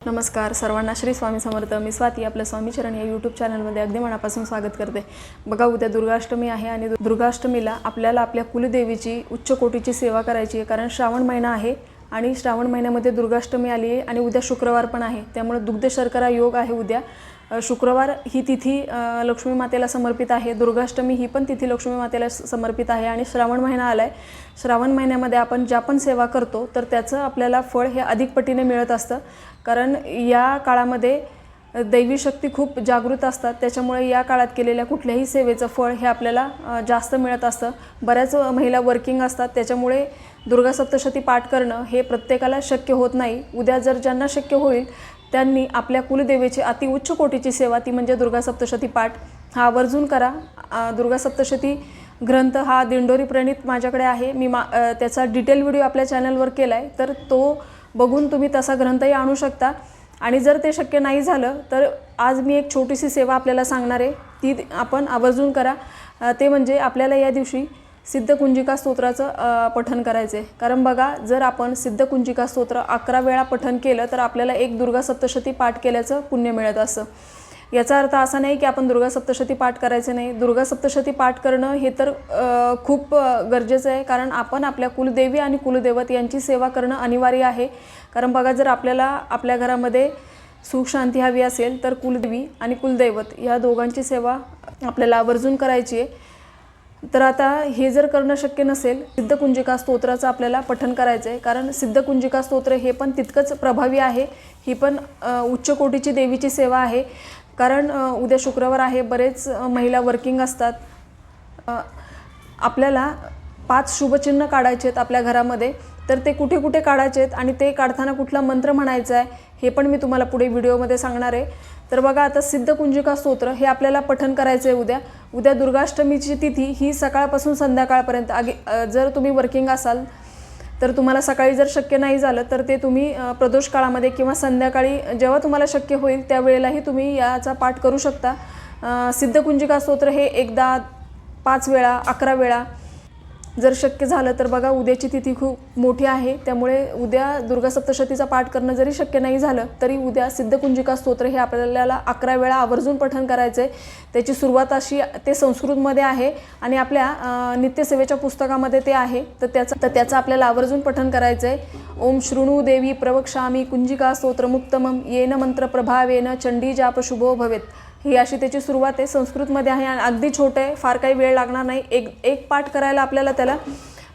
नमस्कार सर्वांना, श्री स्वामी समर्थ. मी स्वाती आपल्या स्वामीचरण या यूट्यूब चॅनलमध्ये अगदी मनापासून स्वागत करते. बघा, उद्या दुर्गाष्टमी आहे आणि दुर्गाष्टमीला आपल्याला आपल्या कुलदेवीची उच्च कोटीची सेवा करायची आहे. कारण श्रावण महिना आहे आणि श्रावण महिन्यामध्ये दुर्गाष्टमी आली आहे आणि उद्या शुक्रवार पण आहे. त्यामुळे दुग्ध शर्करा योग आहे उद्या. शुक्रवार ही तिथी लक्ष्मी मातेला समर्पित आहे. दुर्गाष्टमी ही पण तिथी लक्ष्मी मातेला समर्पित आहे आणि श्रावण महिना आला आहे. श्रावण महिन्यामध्ये आपण ज्या पण सेवा करतो तर त्याचं आपल्याला फळ हे अधिक पटीने मिळत असतं. कारण या काळामध्ये दैवी शक्ती खूप जागृत असतात. त्याच्यामुळे या काळात केलेल्या कुठल्याही सेवेचं फळ हे आपल्याला जास्त मिळत असतं. बऱ्याच महिला वर्किंग असतात, त्याच्यामुळे दुर्गा सप्तशती पाठ करणं हे प्रत्येकाला शक्य होत नाही. उद्या जर ज्यांना शक्य होईल त्यांनी आपल्या कुलदेवीची अतिउच्च कोटीची सेवा ती म्हणजे दुर्गा सप्तशती पाठ हा आवर्जून करा. दुर्गा सप्तशती ग्रंथ हा दिंडोरी प्रणीत माझ्याकडे आहे. मी त्याचा डिटेल व्हिडिओ आपल्या चॅनलवर केला आहे, तर तो बघून तुम्ही तसा ग्रंथही आणू शकता. आणि जर ते शक्य नाही झालं तर आज मी एक छोटीशी सेवा आपल्याला सांगणार आहे, ती आपण आवर्जून करा. ते म्हणजे आपल्याला या दिवशी सिद्धकुंजिका स्तोत्राचं पठण करायचं आहे. कारण बघा, जर आपण सिद्धकुंजिका स्तोत्र 11 वेळा पठण केलं तर आपल्याला एक दुर्गा सप्तशती पाठ केल्याचं पुण्य मिळत असं. याचा अर्थ असा नाही की आपण दुर्गा सप्तशती पाठ करायचे नाही. दुर्गा सप्तशती पाठ करणं हे तर खूप गरजेचं आहे. कारण आपण आपल्या कुलदेवी आणि कुलदैवत यांची सेवा करणं अनिवार्य आहे. कारण बघा, जर आपल्याला आपल्या घरामध्ये सुख शांती हवी असेल तर कुलदेवी आणि कुलदैवत या दोघांची सेवा आपल्याला आवर्जून करायची आहे. तर आता हे जर करणं शक्य नसेल, सिद्धकुंजिका स्तोत्राचं आपल्याला पठण करायचं आहे. कारण सिद्धकुंजिका स्तोत्र हे पण तितकंच प्रभावी आहे. ही पण उच्च कोटीची देवीची सेवा आहे. कारण उद्या शुक्रवार आहे, बरेच महिला वर्किंग असतात. आपल्याला 5 शुभचिन्ह काढायचे आहेत आपल्या घरामध्ये. तर ते कुठे कुठे काढायचे आहेत आणि ते काढताना कुठला मंत्र म्हणायचा आहे हे पण मी तुम्हाला पुढे व्हिडिओमध्ये सांगणार आहे. तर बघा, आता सिद्धकुंजिका स्तोत्र हे आपल्याला पठण करायचं आहे उद्या दुर्गाष्टमीची तिथी ही सकाळपासून संध्याकाळपर्यंत. जर तुम्ही वर्किंग असाल तर तुम्हाला सकाळी जर शक्य नाही झालं तर ते तुम्ही प्रदोष काळामध्ये किंवा संध्याकाळी जेव्हा तुम्हाला शक्य होईल त्यावेळेलाही तुम्ही याचा पाठ करू शकता. सिद्धकुंजिका स्तोत्र हे एकदा 5 वेळा 11 वेळा जर शक्य झालं तर. बघा, उद्याची तिथी खूप मोठी आहे, त्यामुळे उद्या दुर्गा सप्तशतीचा पाठ करणं जरी शक्य नाही झालं तरी उद्या सिद्धकुंजिका स्तोत्र हे आपल्याला 11 वेळा आवर्जून पठण करायचं आहे. त्याची सुरुवात अशी ते संस्कृतमध्ये आहे आणि आपल्या नित्यसेवेच्या पुस्तकामध्ये ते आहे. तर त्याचं आपल्याला आवर्जून पठण करायचं आहे. ओम शृणु देवी प्रवक्ष्यामि कुंजिका स्तोत्रमुक्तमं येन मंत्र प्रभावेन चंडी जाप शुभो भवेत. ही अशी त्याची सुरुवात आहे. संस्कृतमध्ये आहे आणि अगदी छोटे आहे, फार काही वेळ लागणार नाही. एक पाठ करायला आपल्याला त्याला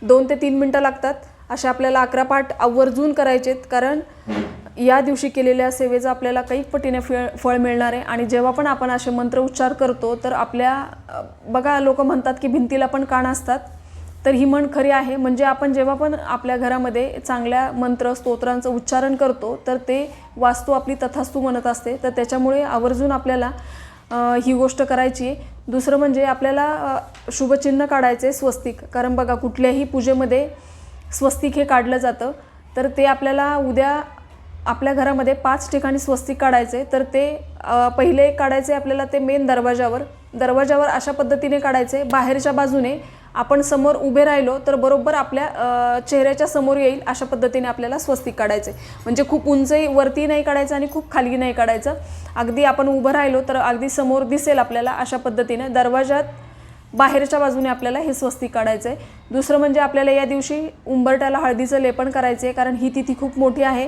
2 ते 3 मिनटं लागतात. अशा आपल्याला 11 पाठ आवर्जून करायचे आहेत. कारण या दिवशी केलेल्या सेवेचं आपल्याला कैक पटीने फळ मिळणार आहे. आणि जेव्हा पण आपण असे मंत्र उच्चार करतो तर आपल्या बघा, लोक म्हणतात की भिंतीला पण कान असतात. तर ही म्हण खरी आहे. म्हणजे आपण जेव्हा पण आपल्या घरामध्ये चांगल्या मंत्र स्तोत्रांचं उच्चारण करतो तर ते वास्तू आपली तथास्तू म्हणत असते. तर त्याच्यामुळे आवर्जून आपल्याला ही गोष्ट करायची आहे. दुसरं म्हणजे आपल्याला शुभचिन्ह काढायचे स्वस्तिक. कारण बघा, कुठल्याही पूजेमध्ये स्वस्तिक हे काढलं जातं. तर ते आपल्याला उद्या आपल्या घरामध्ये 5 ठिकाणी स्वस्तिक काढायचे. तर ते पहिले काढायचे आपल्याला ते मेन दरवाजावर अशा पद्धतीने काढायचे. बाहेरच्या बाजूने आपण समोर उभे राहिलो तर बरोबर आपल्या चेहऱ्याच्या समोर येईल अशा पद्धतीने आपल्याला स्वस्तिक काढायचे. म्हणजे खूप उंचही वरती नाही काढायचं आणि खूप खाली नाही काढायचं. अगदी आपण उभं राहिलो तर अगदी समोर दिसेल आपल्याला अशा पद्धतीने दरवाजात बाहेरच्या बाजूने आपल्याला हे स्वस्तिक काढायचं आहे. दुसरं म्हणजे आपल्याला या दिवशी उंबरठ्याला हळदीचं लेपन करायचं आहे. कारण ही तिथी खूप मोठी आहे.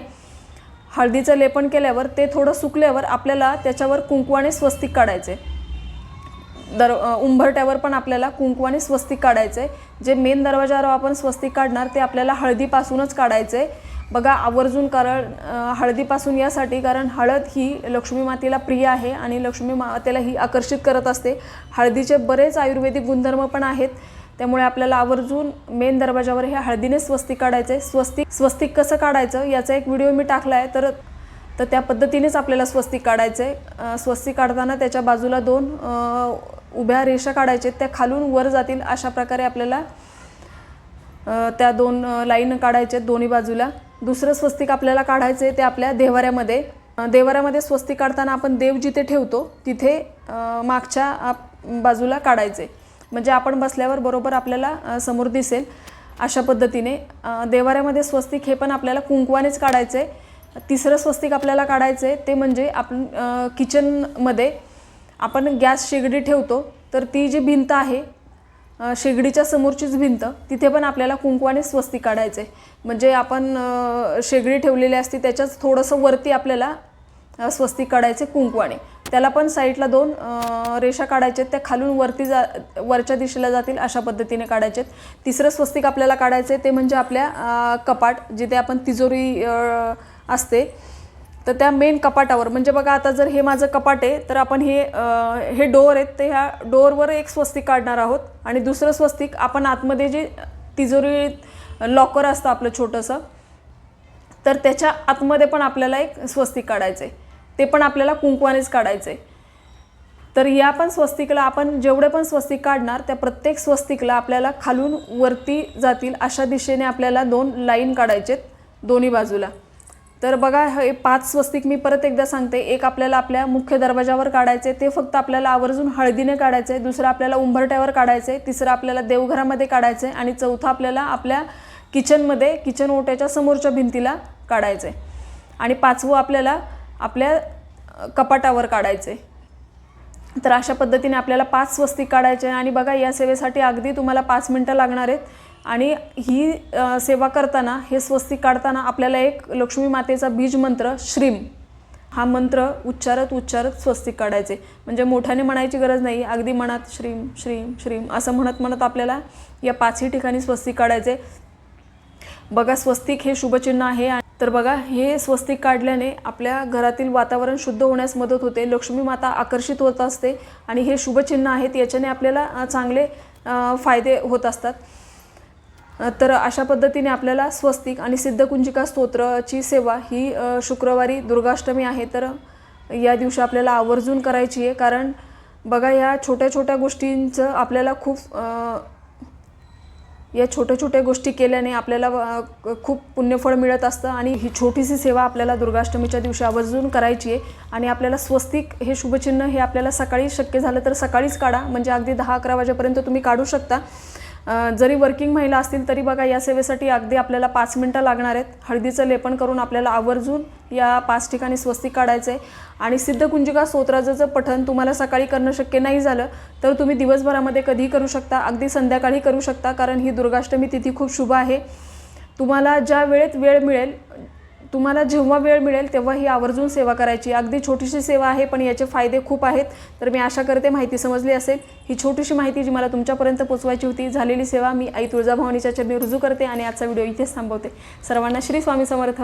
हळदीचं लेपन केल्यावर ते थोडं सुकल्यावर आपल्याला त्याच्यावर कुंकवाने स्वस्तिक काढायचे. उंबरठ्यावर पण आपल्याला कुंकवाने स्वस्तिक काढायचं आहे. जे मेन दरवाजावर आपण स्वस्तिक काढणार ते आपल्याला हळदीपासूनच काढायचं आहे. बघा, आवर्जून. कारण हळदीपासून यासाठी कारण हळद ही लक्ष्मी मातेला प्रिय आहे आणि लक्ष्मी मातेला ही आकर्षित करत असते. हळदीचे बरेच आयुर्वेदिक गुणधर्म पण आहेत. त्यामुळे आपल्याला आवर्जून मेन दरवाजावर हे हळदीने स्वस्तिक काढायचं आहे. स्वस्तिक कसं काढायचं याचा एक व्हिडिओ मी टाकला आहे. तर त्या पद्धतीनेच आपल्याला स्वस्तिक काढायचं आहे. स्वस्तिक काढताना त्याच्या बाजूला 2 उभ्या रेषा काढायचे, त्या खालून वर जातील अशा प्रकारे आपल्याला त्या 2 लाईन काढायचे दोन्ही बाजूला. दुसरं स्वस्तिक आपल्याला काढायचं आहे ते आपल्या देवाऱ्यामध्ये स्वस्तिक काढताना आपण देव जिथे ठेवतो तिथे मागच्या बाजूला काढायचे. म्हणजे आपण बसल्यावर बरोबर आपल्याला समोर दिसेल अशा पद्धतीने. देवाऱ्यामध्ये स्वस्तिक हे पण आपल्याला कुंकवानेच काढायचे. तिसरं स्वस्तिक आपल्याला काढायचं आहे ते म्हणजे आपण किचनमध्ये आपण गॅस शेगडी ठेवतो, तर ती जी भिंत आहे शेगडीच्या समोरचीच भिंत, तिथे पण आपल्याला कुंकवाने स्वस्तिक काढायचे. म्हणजे आपण शेगडी ठेवलेली असते त्याच्याच थोडंसं वरती आपल्याला स्वस्तिक काढायचे कुंकवाने. त्याला पण साईडला 2 रेषा काढायचे, त्या खालून वरच्या दिशेला जातील अशा पद्धतीने काढायचे. तिसरं स्वस्तिक आपल्याला काढायचे ते म्हणजे आपल्या कपाट, जिथे आपण तिजोरी असते, तर त्या मेन कपाटावर. म्हणजे बघा आता जर हे माझं कपाट आहे तर आपण हे डोअर आहेत, तर ह्या डोअरवर एक स्वस्तिक काढणार आहोत. आणि दुसरं स्वस्तिक आपण आतमध्ये जे तिजोरी लॉकर असतं आपलं छोटंसं, तर त्याच्या आतमध्ये पण आपल्याला एक स्वस्तिक काढायचं आहे, ते पण आपल्याला कुंकवानेच काढायचं आहे. तर या पण स्वस्तिकला आपण जेवढे पण स्वस्तिक काढणार त्या प्रत्येक स्वस्तिकला आपल्याला खालून वरती जातील अशा दिशेने आपल्याला 2 लाईन काढायचेत दोन्ही बाजूला. तर बघा हे 5 स्वस्तिक मी परत एकदा सांगते. एक आपल्याला आपल्या मुख्य दरवाजावर काढायचे, ते फक्त आपल्याला आवर्जून हळदीने काढायचं आहे. दुसरं आपल्याला उंबरठ्यावर काढायचं आहे. तिसरं आपल्याला देवघरामध्ये काढायचं आहे. आणि चौथं आपल्याला आपल्या किचनमध्ये, किचन ओट्याच्या समोरच्या भिंतीला काढायचं आहे. आणि 5वं आपल्याला आपल्या कपाटावर काढायचं आहे. तर अशा पद्धतीने आपल्याला 5 स्वस्तिक काढायचे. आणि बघा या सेवेसाठी अगदी तुम्हाला 5 मिनटं लागणार आहेत. आणि ही सेवा करताना, हे स्वस्तिक काढताना आपल्याला एक लक्ष्मी मातेचा बीज मंत्र श्रीम हा मंत्र उच्चारत स्वस्तिक काढायचे. म्हणजे मोठ्याने म्हणायची गरज नाही, अगदी मनात श्रीम श्रीम श्रीम असं म्हणत आपल्याला या 5ही ठिकाणी स्वस्तिक काढायचे. बघा स्वस्तिक हे शुभचिन्ह आहे. तर बघा हे स्वस्तिक काढल्याने आपल्या घरातील वातावरण शुद्ध होण्यास मदत होते, लक्ष्मी माता आकर्षित होत असते. आणि हे शुभचिन्ह आहेत, याच्याने आपल्याला चांगले फायदे होत असतात. तर अशा पद्धतीने आपल्याला स्वस्तिक आणि सिद्धकुंजिका स्तोत्राची सेवा ही शुक्रवारी दुर्गाष्टमी आहे, तर या दिवशी आपल्याला आवर्जून करायची आहे. कारण बघा या छोट्या छोट्या गोष्टींचं आपल्याला या छोट्या छोट्या गोष्टी केल्याने आपल्याला खूप पुण्यफळ मिळत असतं. आणि ही छोटीशी सेवा आपल्याला दुर्गाष्टमीच्या दिवशी आवर्जून करायची आहे. आणि आपल्याला स्वस्तिक हे शुभचिन्ह हे आपल्याला सकाळी शक्य झालं तर सकाळीच काढा, म्हणजे अगदी 10-11 वाजेपर्यंत तुम्ही काढू शकता. जरी वर्किंग महिला असतील तरी बघा या सेवेसाठी अगदी आपल्याला 5 मिनटं लागणार आहेत. हळदीचं लेपन करून आपल्याला आवर्जून या 5 ठिकाणी स्वस्तिक काढायचं आहे. आणि सिद्धकुंजिका स्तोत्राचं पठण तुम्हाला सकाळी करणं शक्य नाही झालं तर तुम्ही दिवसभरामध्ये कधीही करू शकता, अगदी संध्याकाळी करू शकता. कारण ही दुर्गाष्टमी तिथी खूप शुभ आहे. तुम्हाला ज्या वेळेत वेळ मिळेल, तुम्हाला जेव्हा वेळ मिळेल तेव्हा ही आवर्जून सेवा करायची. अगदी छोटीशी सेवा आहे पण याचे फायदे खूप आहेत. तर मी आशा करते माहिती समजली असेल. ही छोटीशी माहिती जी मला तुमच्यापर्यंत पोचवायची होती, झालेली सेवा मी आई तुळजाभवानीच्या चरणी रुजू करते आणि आजचा व्हिडिओ इथेच थांबवते. सर्वांना श्री स्वामी समर्थ.